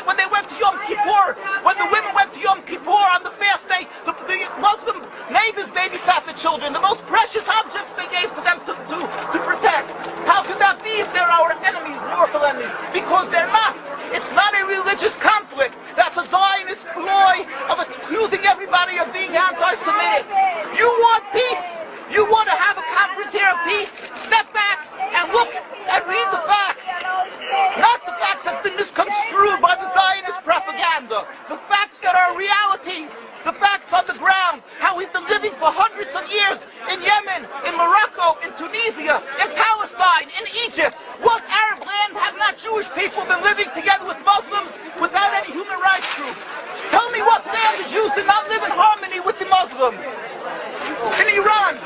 when they went to Yom Kippur, when the women went to Yom Kippur on the fast day, the Muslim neighbors babysat the children, the most precious objects they gave to them to protect. How could that be if they're our enemies, mortal enemies? Because they're not. It's not a religious conflict. That's a Zionist ploy of accusing everybody of being anti-Semitic. You want peace? You want to have a conference here of peace? Step back and look and read the facts. Not the facts that's been misconstrued by the Zionist propaganda. The facts that are realities. The facts on the ground. How we've been living for hundreds of years in Yemen, in Morocco, in Tunisia, in Palestine, in Egypt. What Arab land have not Jewish people been living together with Muslims without any human rights groups? Tell me what land the Jews did not live in harmony with the Muslims. In Iran,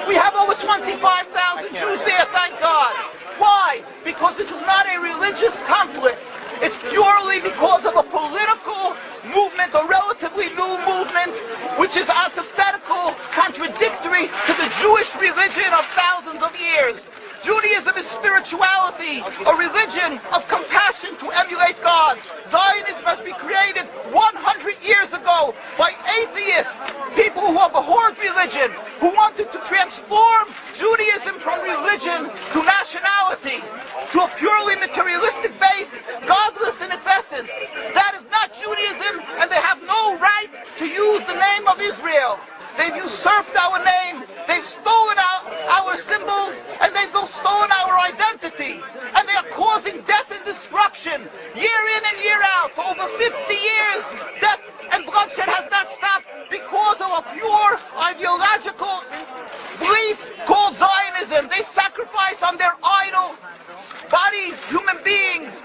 we have over 25,000 Jews there, thank God. Why? Because this is not a religious conflict. It's purely because of a political movement, a relatively new movement, which is antithetical, contradictory to the Jewish religion of thousands of years. Judaism is spirituality, a religion of compassion to emulate God. Zionism must be created 100 years ago by atheists, people who abhorred religion, who wanted to transform Judaism from religion to nationality, to a purely materialistic base, godless in its essence. That is not Judaism, and they have no right to use the name of Israel. They've usurped our name, they've stolen our symbols, and they've stolen our identity. And they are causing death and destruction, year in and year out. For over 50 years, death and bloodshed has not stopped because of a pure ideological belief called Zionism. They sacrifice on their idol bodies, human beings,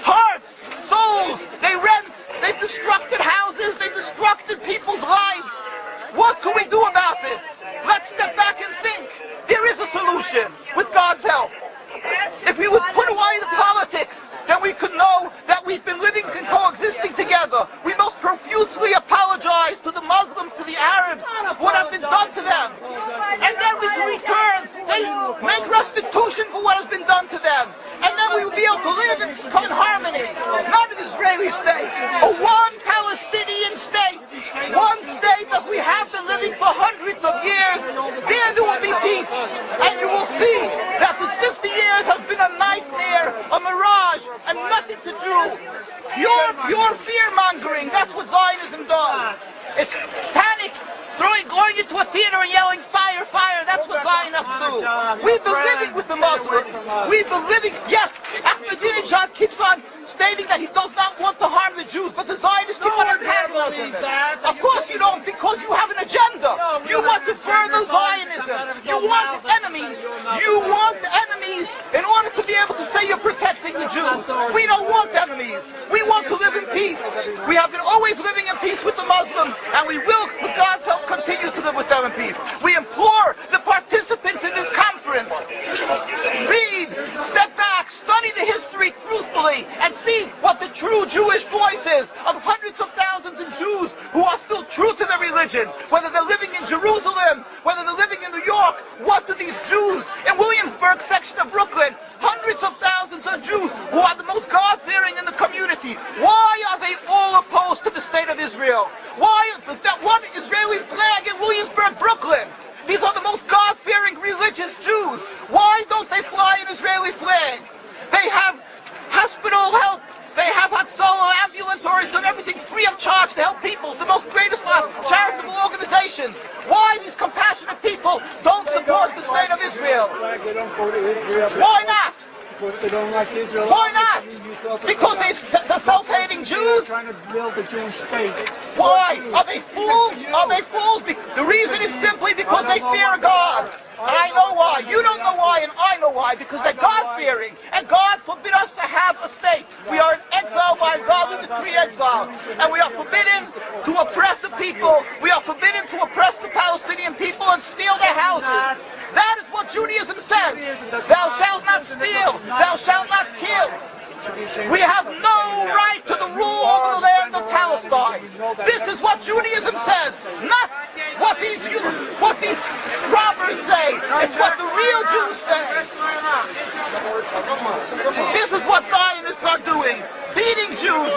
hearts, souls. They rent, they've destructed houses, they've destructed people's lives. What can we do about this? Let's step back and think. There is a solution with God's help. If we would put away the politics, then we could know that we've been living and coexisting together. We most profusely apologize to the Muslims, to the Arabs, what has been done to them. And then we can return. They make restitution for what has been done to them. And then we will be able to live in harmony. Not an Israeli state, a one Palestinian state. One state as we have been living for hundreds of years. There will be peace. And you will see that this 50 years has been a nightmare, a mirage, and nothing to do. Pure fear-mongering, that's what Zionism does. It's panic, going into a theater and yelling, fire, fire, that's what Zionists do. We've been living with the Muslims. We've been living, yes, Ahmadinejad keeps on stating that he does not want to harm the Jews, but the Zionists keep on antagonizing them. Of course you don't, because you have an agenda. You want to further Zionism. You want enemies. You want enemies in order to be able to say you're protecting the Jews. We don't want enemies. We want to live in peace. We have been always living in peace with the Muslims, and we will, with God's help, continue to live with them in peace. We implore the participants in this conference, read, step back, study the history truthfully, and see what the true Jewish voice is of hundreds of thousands of Jews who are still true to their religion, whether they're living in Jerusalem, whether they're living in New York. What do these Jews in Williamsburg section of Brooklyn, hundreds of thousands of Jews who are the most God-fearing in the community, why are they all opposed to the state of Israel? Why is that one Israeli flag in Williamsburg, Brooklyn? These are the most God-fearing religious Jews. Why don't they fly an Israeli flag? They have hospital help. They have Hatzolah, ambulatories, and everything free of charge to help people. The most greatest charitable organizations. Why these compassionate people don't support the state of Israel? They don't go to Israel. Why not? Because they don't like Israel. Why not? Because the self-hating Jews? They're trying to build a Jewish state. Why? Are they fools? Are they fools? The reason is simply because they fear God. And I know why. You don't know why, and I know why. Because they're God-fearing. And God forbid us to have a state. We are in exile by God with decree exile. And we are forbidden to oppress the people. We are forbidden to oppress the Palestinian people and steal their houses. That is what Judaism says. Thou shalt not steal. Thou shalt not kill. We have no right to the rule over the land of Palestine. This is what Judaism says, not what these robbers say. It's what the real Jews say. This is what Zionists are doing. Beating Jews,